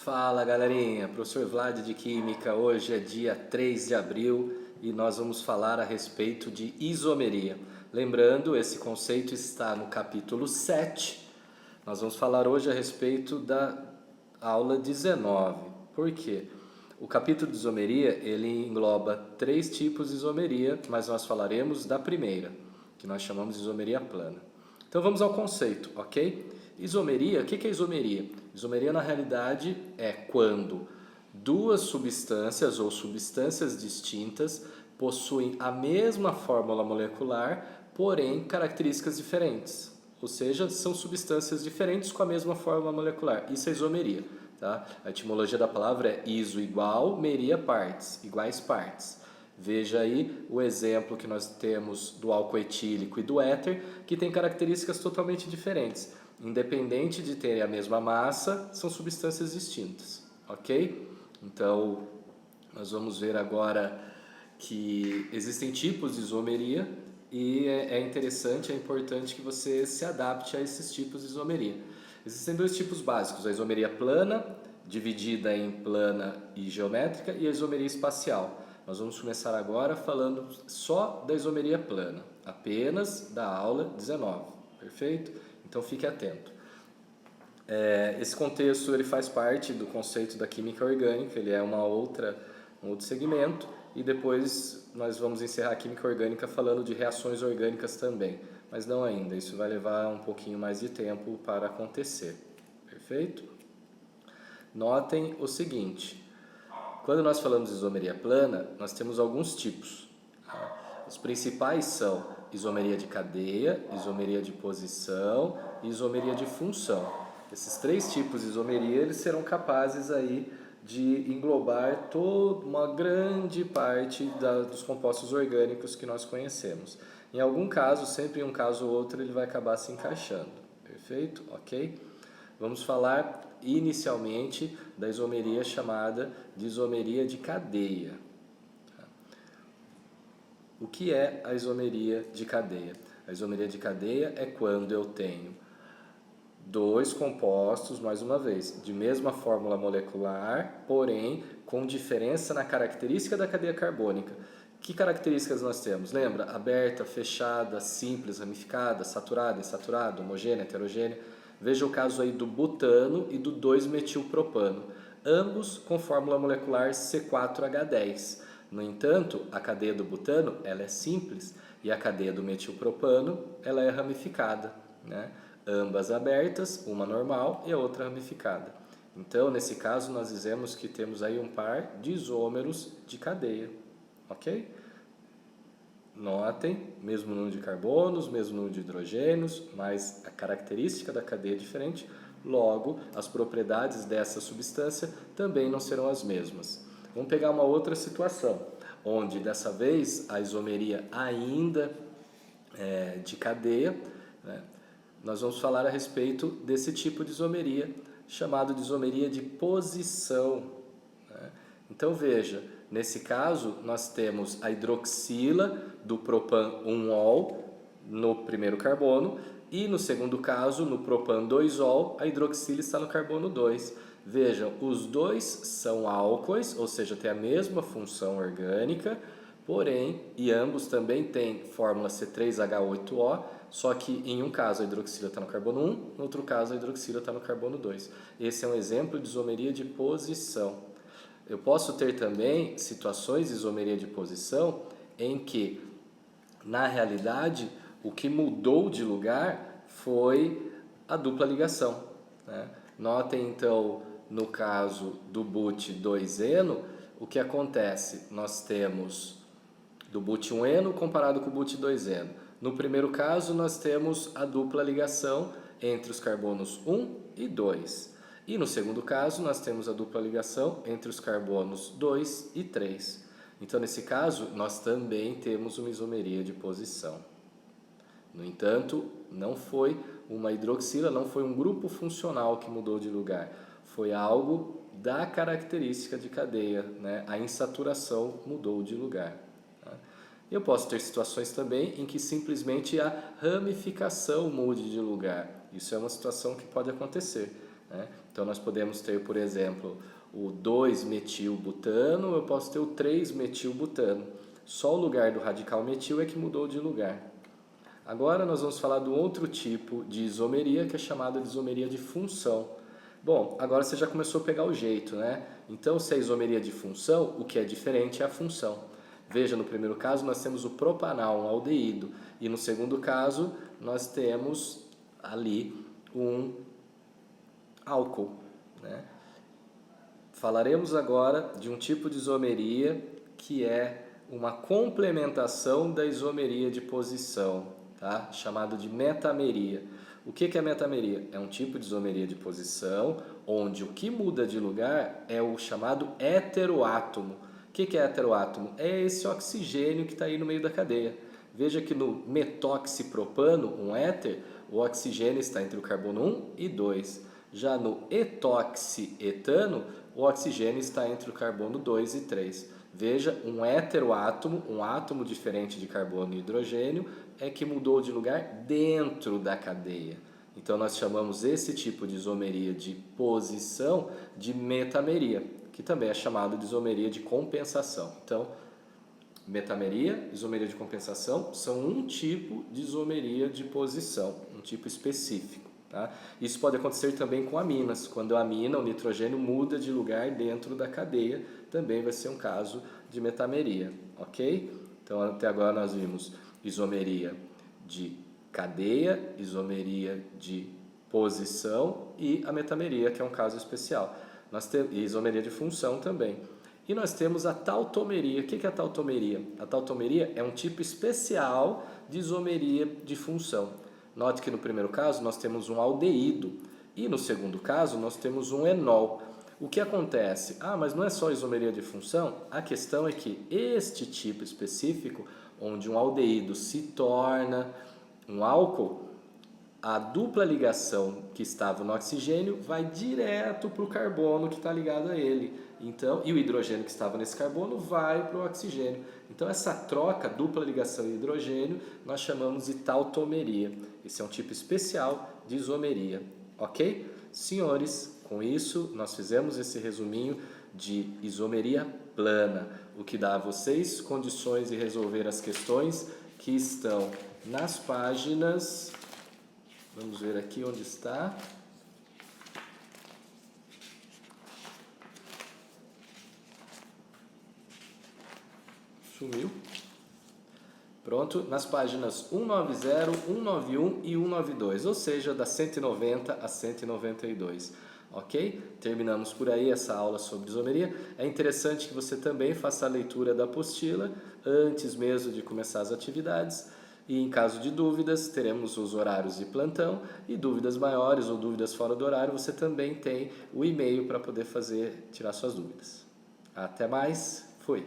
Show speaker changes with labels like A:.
A: Fala galerinha, professor Vlad de Química, hoje é dia 3 de abril e nós vamos falar a respeito de isomeria. Lembrando, esse conceito está no capítulo 7, nós vamos falar hoje a respeito da aula 19. Por quê? O capítulo de isomeria, ele engloba 3 tipos de isomeria, mas nós falaremos da primeira, que nós chamamos de isomeria plana. Então vamos ao conceito, ok? Isomeria, o que é isomeria? Isomeria na realidade é quando duas substâncias ou substâncias distintas possuem a mesma fórmula molecular, porém características diferentes. Ou seja, são substâncias diferentes com a mesma fórmula molecular. Isso é isomeria. Tá? A etimologia da palavra é iso igual, meria partes, iguais partes. Veja aí o exemplo que nós temos do álcool etílico e do éter, que têm características totalmente diferentes. Independente de terem a mesma massa, são substâncias distintas, ok? Então, nós vamos ver agora que existem tipos de isomeria e é interessante, é importante que você se adapte a esses tipos de isomeria. Existem 2 tipos básicos, a isomeria plana, dividida em plana e geométrica, e a isomeria espacial. Nós vamos começar agora falando só da isomeria plana, apenas da aula 19, perfeito? Então fique atento. Esse contexto ele faz parte do conceito da química orgânica, ele é um outro segmento, e depois nós vamos encerrar a química orgânica falando de reações orgânicas também, mas não ainda, isso vai levar um pouquinho mais de tempo para acontecer, perfeito? Notem o seguinte, quando nós falamos de isomeria plana, nós temos alguns tipos. Os principais são isomeria de cadeia, isomeria de posição e isomeria de função. Esses 3 tipos de isomeria eles serão capazes aí de englobar toda uma grande parte dos compostos orgânicos que nós conhecemos. Em algum caso, sempre em um caso ou outro, ele vai acabar se encaixando. Perfeito? Ok? Vamos falar inicialmente da isomeria chamada de isomeria de cadeia. O que é a isomeria de cadeia? A isomeria de cadeia é quando eu tenho 2 compostos, mais uma vez, de mesma fórmula molecular, porém com diferença na característica da cadeia carbônica. Que características nós temos? Lembra? Aberta, fechada, simples, ramificada, saturada, insaturada, homogênea, heterogênea. Veja o caso aí do butano e do 2-metilpropano, ambos com fórmula molecular C4H10. No entanto, a cadeia do butano ela é simples e a cadeia do metilpropano ela é ramificada, né? Ambas abertas, uma normal e a outra ramificada. Então, nesse caso, nós dizemos que temos aí um par de isômeros de cadeia, ok? Notem, mesmo número de carbonos, mesmo número de hidrogênios, mas a característica da cadeia é diferente, logo as propriedades dessa substância também não serão as mesmas. Vamos pegar uma outra situação, onde dessa vez a isomeria ainda é de cadeia, né? Nós vamos falar a respeito desse tipo de isomeria, chamado de isomeria de posição, né? Então veja, nesse caso nós temos a hidroxila do propan-1-ol no primeiro carbono e no segundo caso, no propan-2-ol, a hidroxila está no carbono 2. Vejam, os 2 são álcoois, ou seja, têm a mesma função orgânica, porém, e ambos também têm fórmula C3H8O, só que em um caso a hidroxila está no carbono 1, no outro caso a hidroxila está no carbono 2. Esse é um exemplo de isomeria de posição. Eu posso ter também situações de isomeria de posição em que, na realidade, o que mudou de lugar foi a dupla ligação, né? Notem então, no caso do but2-eno, o que acontece? Nós temos do but1-eno comparado com o but2-eno. No primeiro caso, nós temos a dupla ligação entre os carbonos 1 e 2. E no segundo caso, nós temos a dupla ligação entre os carbonos 2 e 3. Então, nesse caso, nós também temos uma isomeria de posição. No entanto, não foi uma hidroxila, não foi um grupo funcional que mudou de lugar. Foi algo da característica de cadeia, né? A insaturação mudou de lugar. Eu posso ter situações também em que simplesmente a ramificação mude de lugar. Isso é uma situação que pode acontecer. né? Então nós podemos ter, por exemplo, o 2-metilbutano, eu posso ter o 3-metilbutano. Só o lugar do radical metil é que mudou de lugar. Agora nós vamos falar do outro tipo de isomeria, que é chamada de isomeria de função. Bom, agora você já começou a pegar o jeito, né? Então, se é isomeria de função, o que é diferente é a função. Veja, no primeiro caso nós temos o propanal, um aldeído, e no segundo caso nós temos ali um álcool, né? Falaremos agora de um tipo de isomeria que é uma complementação da isomeria de posição, tá? Chamado de metameria. O que é metameria? É um tipo de isomeria de posição onde o que muda de lugar é o chamado heteroátomo. O que é heteroátomo? É esse oxigênio que está aí no meio da cadeia. Veja que no metoxipropano, um éter, o oxigênio está entre o carbono 1 e 2. Já no etoxietano, o oxigênio está entre o carbono 2 e 3. Veja, um heteroátomo, um átomo diferente de carbono e hidrogênio, é que mudou de lugar dentro da cadeia. Então nós chamamos esse tipo de isomeria de posição de metameria, que também é chamado de isomeria de compensação. Então, metameria, isomeria de compensação, são um tipo de isomeria de posição, um tipo específico. Tá? Isso pode acontecer também com aminas. Quando a amina, o nitrogênio, muda de lugar dentro da cadeia, também vai ser um caso de metameria, ok? Então, até agora nós vimos isomeria de cadeia, isomeria de posição e a metameria, que é um caso especial. Nós temos isomeria de função também. E nós temos a tautomeria. O que é a tautomeria? A tautomeria é um tipo especial de isomeria de função. Note que no primeiro caso nós temos um aldeído e no segundo caso nós temos um enol. O que acontece? Mas não é só isomeria de função? A questão é que este tipo específico, onde um aldeído se torna um álcool, a dupla ligação que estava no oxigênio vai direto para o carbono que está ligado a ele. Então, e o hidrogênio que estava nesse carbono vai para o oxigênio. Então, essa troca, dupla ligação de hidrogênio, nós chamamos de tautomeria. Esse é um tipo especial de isomeria, ok? Senhores, com isso nós fizemos esse resuminho de isomeria plana, o que dá a vocês condições de resolver as questões que estão nas páginas... Vamos ver aqui onde está. Sumiu. Pronto, nas páginas 190, 191 e 192, ou seja, da 190 a 192. Ok? Terminamos por aí essa aula sobre isomeria. É interessante que você também faça a leitura da apostila antes mesmo de começar as atividades. E em caso de dúvidas, teremos os horários de plantão e dúvidas maiores ou dúvidas fora do horário, você também tem o e-mail para poder tirar suas dúvidas. Até mais, fui!